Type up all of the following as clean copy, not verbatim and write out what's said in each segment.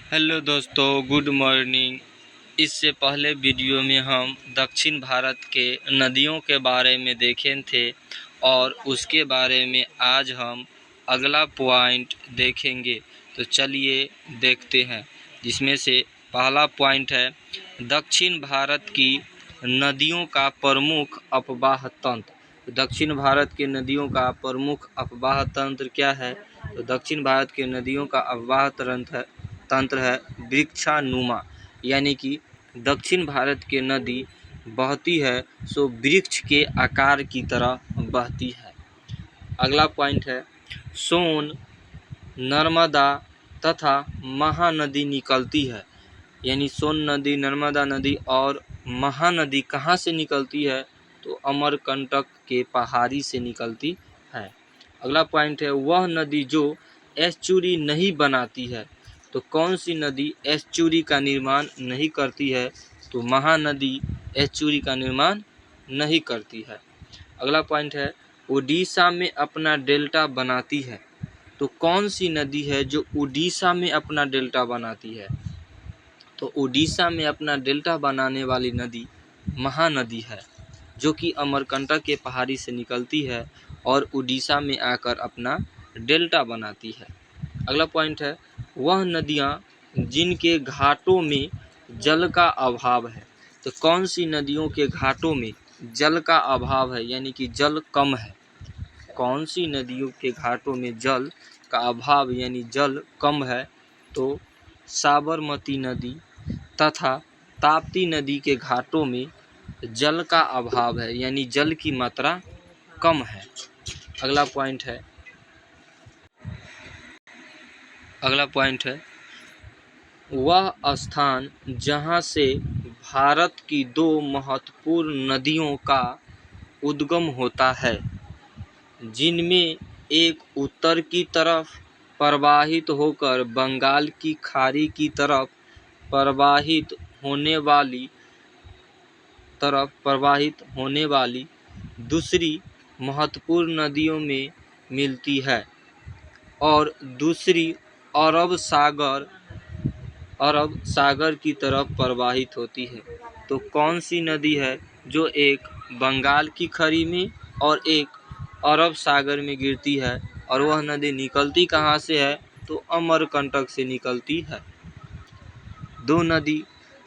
Hello दोस्तों, good morning. इससे पहले वीडियो में हम दक्षिण भारत के नदियों के बारे में देखे थे और उसके बारे में आज हम अगला पॉइंट देखेंगे। तो चलिए देखते हैं, जिसमें से पहला पॉइंट है दक्षिण भारत की नदियों का प्रमुख अपवाह तंत्र। दक्षिण भारत के नदियों का प्रमुख अपवाह तंत्र क्या है? तो दक्षिण भारत के नदियों का अपवाह तंत्र है वृक्षानुमा, यानी कि दक्षिण भारत के नदी बहती है सो वृक्ष के आकार की तरह बहती है। अगला पॉइंट है सोन, नर्मदा तथा महानदी निकलती है, यानी सोन नदी, नर्मदा नदी और महानदी कहाँ से निकलती है? तो अमरकंटक के पहाड़ी से निकलती है। अगला पॉइंट है वह नदी जो एस्चुरी नहीं बनाती है। तो कौन सी नदी एस्चुरी का निर्माण नहीं करती है? तो महानदी एस्चुरी का निर्माण नहीं करती है। अगला पॉइंट है उड़ीसा में अपना डेल्टा बनाती है। तो कौन सी नदी है जो उड़ीसा में अपना डेल्टा बनाती है? तो उड़ीसा में अपना डेल्टा बनाने वाली नदी महानदी है, जो कि अमरकंटक के पहाड़ी से निकलती है और उड़ीसा में आकर अपना डेल्टा बनाती है। अगला पॉइंट है वह नदियाँ जिनके घाटों में जल का अभाव है। तो कौन सी नदियों के घाटों में जल का अभाव है, यानी कि जल कम है? कौन सी नदियों के घाटों में जल का अभाव यानी जल कम है? तो साबरमती नदी तथा ताप्ती नदी के घाटों में जल का अभाव है, यानी जल की मात्रा कम है। अगला पॉइंट है वह स्थान जहाँ से भारत की दो महत्वपूर्ण नदियों का उद्गम होता है, जिनमें एक उत्तर की तरफ प्रवाहित होकर बंगाल की खाड़ी की तरफ प्रवाहित होने वाली दूसरी महत्वपूर्ण नदियों में मिलती है और दूसरी अरब सागर की तरफ प्रवाहित होती है। तो कौन सी नदी है जो एक बंगाल की खाड़ी में और एक अरब सागर में गिरती है, और वह नदी निकलती कहाँ से है? तो अमरकंटक से निकलती है। दो नदी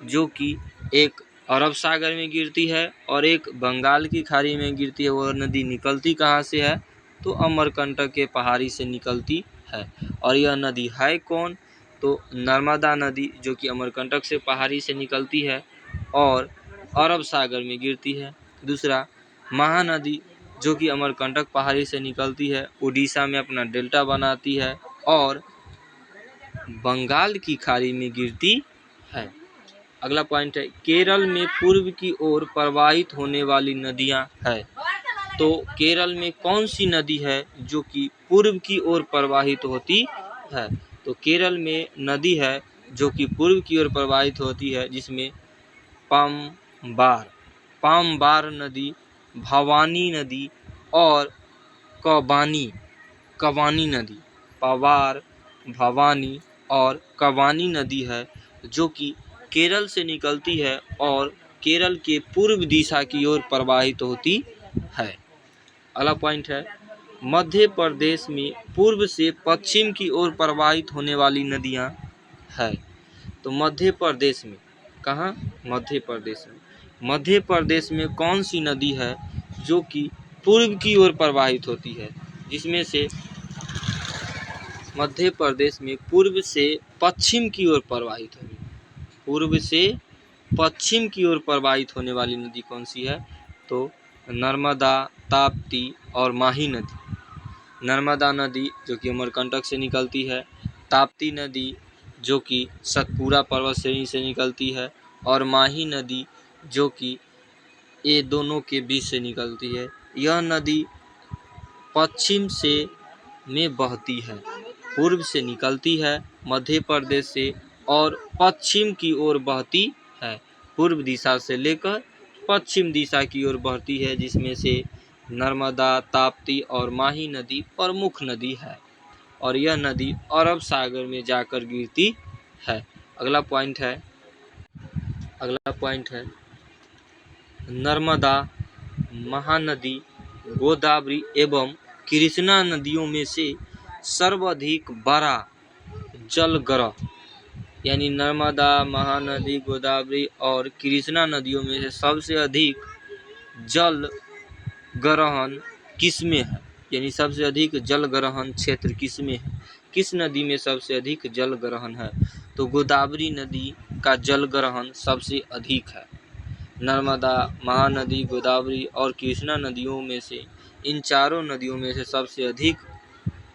जो कि एक अरब सागर में गिरती है और एक बंगाल की खाड़ी में गिरती है, वह नदी निकलती कहाँ से है? तो अमरकंटक के पहाड़ी से निकलती है। और यह नदी है कौन? तो नर्मदा नदी, जो कि अमरकंटक से पहाड़ी से निकलती है और अरब सागर में गिरती है। दूसरा महानदी, जो कि अमरकंटक पहाड़ी से निकलती है, उड़ीसा में अपना डेल्टा बनाती है और बंगाल की खाड़ी में गिरती है। अगला पॉइंट है केरल में पूर्व की ओर प्रवाहित होने वाली नदियां है। तो केरल में कौन सी नदी है जो कि पूर्व की ओर प्रवाहित होती है? तो केरल में नदी है जो कि पूर्व की ओर प्रवाहित होती है, जिसमें पामबार नदी, भवानी नदी और कवानी नदी, पवार, भवानी और कवानी नदी है, जो कि केरल से निकलती है और केरल के पूर्व दिशा की ओर प्रवाहित होती है। अगला पॉइंट है मध्य प्रदेश में पूर्व से पश्चिम की ओर प्रवाहित होने वाली नदियां है। तो मध्य प्रदेश में कहाँ? मध्य प्रदेश में कौन सी नदी है जो कि पूर्व की ओर प्रवाहित होती है? जिसमें से मध्य प्रदेश में पूर्व से पश्चिम की ओर प्रवाहित होने वाली नदी कौन सी है? तो नर्मदा, ताप्ती और माही नदी। नर्मदा नदी जो कि अमरकंटक से निकलती है, ताप्ती नदी जो कि सतपुरा पर्वत श्रेणी से निकलती है, और माही नदी जो कि ये दोनों के बीच से निकलती है। यह नदी पश्चिम से में बहती है, पूर्व से निकलती है मध्य प्रदेश से और पश्चिम की ओर बहती है, पूर्व दिशा से लेकर पश्चिम दिशा की ओर बहती है, जिसमें से नर्मदा, ताप्ती और माही नदी प्रमुख नदी है और यह नदी अरब सागर में जाकर गिरती है। अगला पॉइंट है नर्मदा, महानदी, गोदावरी एवं कृष्णा नदियों में से सर्वाधिक बड़ा जलग्रह, यानी नर्मदा, महानदी, गोदावरी और कृष्णा नदियों में से सबसे अधिक जल ग्रहण किसमें है, यानी सबसे अधिक जल ग्रहण क्षेत्र किसमें है, किस नदी में सबसे अधिक जल ग्रहण है? तो गोदावरी नदी का जल ग्रहण सबसे अधिक है। नर्मदा, महानदी, गोदावरी और कृष्णा नदियों में से इन चारों नदियों में से सबसे अधिक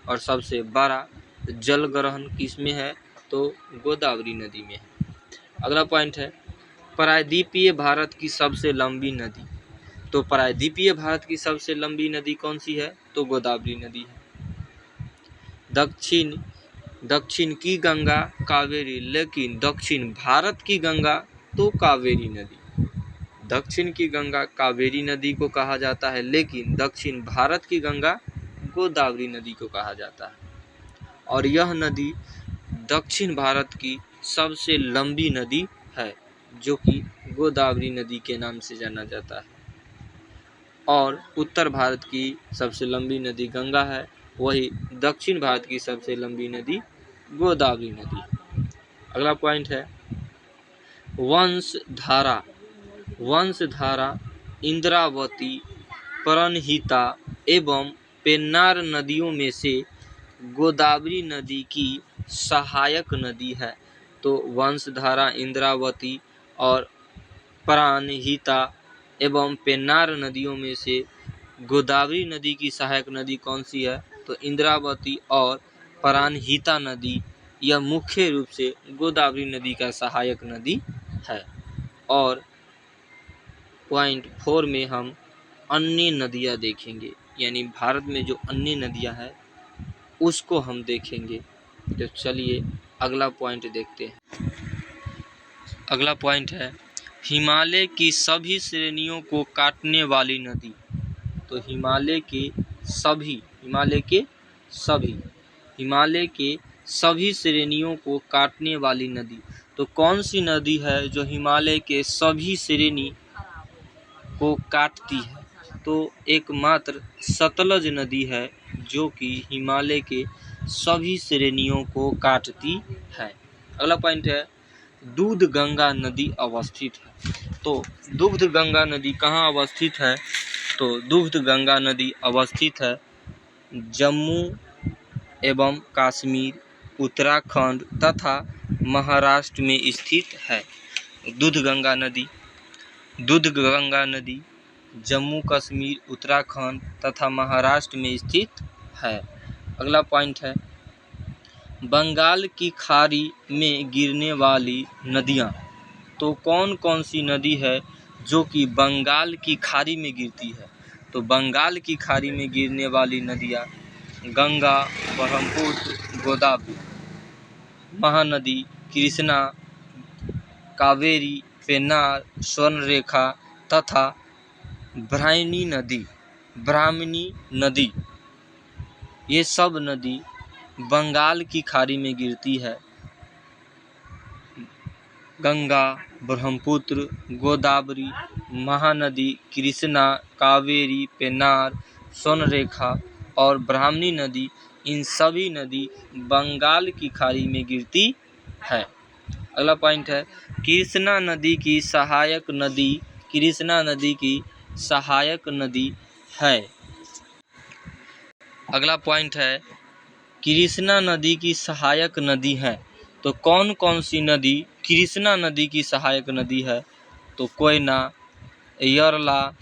और सबसे बड़ा जल ग्रहण किसमें है? तो गोदावरी नदी में है। अगला पॉइंट है प्रायद्वीपीय भारत की सबसे लंबी नदी। तो प्रायद्वीपीय भारत की सबसे लंबी नदी कौन सी है? तो गोदावरी नदी है। दक्षिण की गंगा कावेरी, लेकिन दक्षिण भारत की गंगा तो कावेरी नदी। दक्षिण की गंगा कावेरी नदी को कहा जाता है, लेकिन दक्षिण भारत की गंगा गोदावरी नदी को कहा जाता है। और यह नदी दक्षिण भारत की सबसे लंबी नदी है, जो कि गोदावरी नदी के नाम से जाना जाता है। और उत्तर भारत की सबसे लंबी नदी गंगा है, वही दक्षिण भारत की सबसे लंबी नदी गोदावरी नदी। अगला पॉइंट है वंशधारा, इंद्रावती, प्रणहिता एवं पेन्नार नदियों में से गोदावरी नदी की सहायक नदी है। तो वंशधारा, इंद्रावती और प्राणहिता एवं पेन्नार नदियों में से गोदावरी नदी की सहायक नदी कौन सी है? तो इंद्रावती और प्राणहिता नदी, यह मुख्य रूप से गोदावरी नदी का सहायक नदी है। और पॉइंट 4 में हम अन्य नदियां देखेंगे, यानी भारत में जो अन्य नदियां हैं उसको हम देखेंगे। तो चलिए अगला पॉइंट देखते हैं। अगला पॉइंट है हिमालय की सभी श्रेणियों को काटने वाली नदी। तो हिमालय के सभी श्रेणियों को काटने वाली नदी। तो कौन सी नदी है जो हिमालय के सभी श्रेणी को काटती है? तो एकमात्र सतलज नदी है जो कि हिमालय के सभी श्रेणियों को काटती है। अगला पॉइंट है दूध गंगा नदी अवस्थित है। तो दूध गंगा नदी कहाँ अवस्थित है? तो दूध गंगा नदी अवस्थित है जम्मू एवं कश्मीर, उत्तराखंड तथा महाराष्ट्र में स्थित है। दूध गंगा नदी जम्मू कश्मीर, उत्तराखंड तथा महाराष्ट्र में स्थित है। अगला पॉइंट है बंगाल की खाड़ी में गिरने वाली नदियाँ। तो कौन कौन सी नदी है जो कि बंगाल की खाड़ी में गिरती है? तो बंगाल की खाड़ी में गिरने वाली नदियाँ गंगा, ब्रह्मपुत्र, गोदावरी, महानदी, कृष्णा, कावेरी, पेन्नार, स्वर्णरेखा तथा ब्राह्मणी नदी, ये सब नदी बंगाल की खाड़ी में गिरती है। गंगा, ब्रह्मपुत्र, गोदावरी, महानदी, कृष्णा, कावेरी, पेन्नार, स्वर्णरेखा और ब्राह्मणी नदी, इन सभी नदी बंगाल की खाड़ी में गिरती है। अगला पॉइंट है कृष्णा नदी की सहायक नदी है। अगला पॉइंट है कृष्णा नदी की सहायक नदी है। तो कौन कौन सी नदी कृष्णा नदी की सहायक नदी है? तो कोयना, यरला,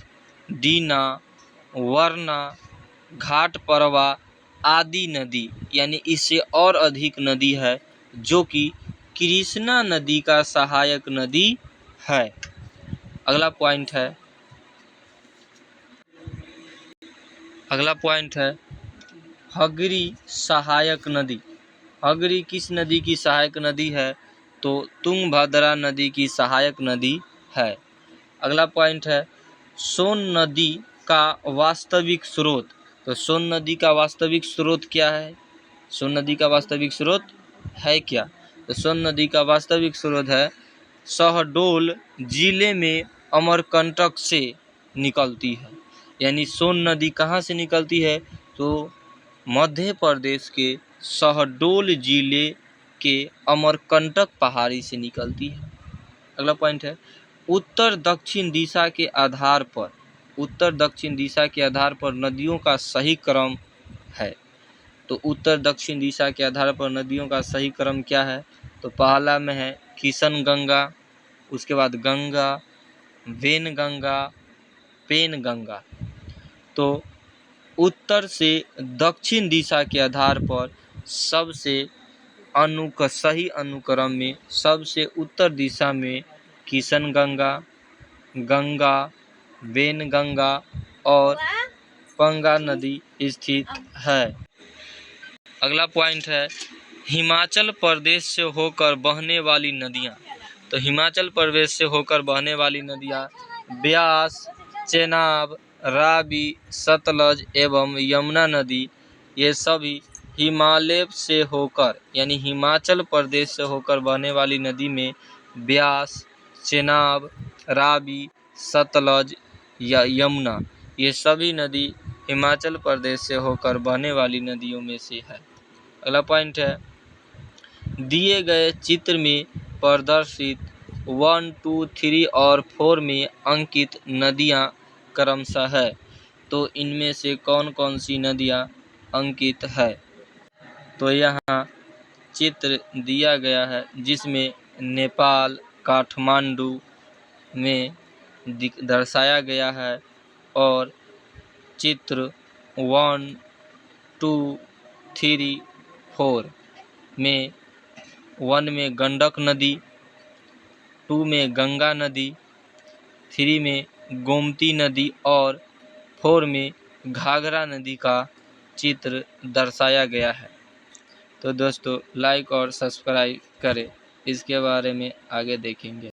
डीना, वरना, घाटपरवा आदि नदी, यानी इससे और अधिक नदी है जो कि कृष्णा नदी का सहायक नदी है। अगला पॉइंट है हगरी सहायक नदी। हगरी किस नदी की सहायक नदी है? तो तुंगभद्रा नदी की सहायक नदी है। अगला पॉइंट है सोन नदी का वास्तविक स्रोत। तो सोन नदी का वास्तविक स्रोत क्या है? सोन नदी का वास्तविक स्रोत है क्या? तो सोन नदी का वास्तविक स्रोत है शहडोल जिले में अमरकंटक से निकलती है। यानी सोन नदी कहाँ से निकलती है? तो मध्य प्रदेश के शहडोल जिले के अमरकंटक पहाड़ी से निकलती है। अगला पॉइंट है उत्तर दक्षिण दिशा के आधार पर नदियों का सही क्रम है। तो उत्तर दक्षिण दिशा के आधार पर नदियों का सही क्रम क्या है? तो पहला में है किशन गंगा, उसके बाद गंगा, वेन गंगा, पेन गंगा। तो उत्तर से दक्षिण दिशा के आधार पर सबसे सही अनुक्रम में सबसे उत्तर दिशा में किशन गंगा, गंगा, वेन गंगा और पंगा नदी स्थित है। अगला पॉइंट है हिमाचल प्रदेश से होकर बहने वाली नदियाँ। तो हिमाचल प्रदेश से होकर बहने वाली नदियाँ ब्यास, चेनाब, रावी, सतलज एवं यमुना नदी, ये सभी हिमालय से होकर यानी हिमाचल प्रदेश से होकर बहने वाली नदी में ब्यास, चेनाब, रावी, सतलज या यमुना, ये सभी नदी हिमाचल प्रदेश से होकर बहने वाली नदियों में से है। अगला पॉइंट है दिए गए चित्र में प्रदर्शित 1, 2, 3 और 4 में अंकित नदियां क्रमशः है। तो इनमें से कौन कौन सी नदियां अंकित है? तो यहाँ चित्र दिया गया है जिसमें नेपाल काठमांडू में दर्शाया गया है और चित्र 1, 2, 3, 4 में 1 में गंडक नदी, 2 में गंगा नदी, 3 में गोमती नदी और 4 में घाघरा नदी का चित्र दर्शाया गया है। तो दोस्तों लाइक और सब्सक्राइब करें, इसके बारे में आगे देखेंगे।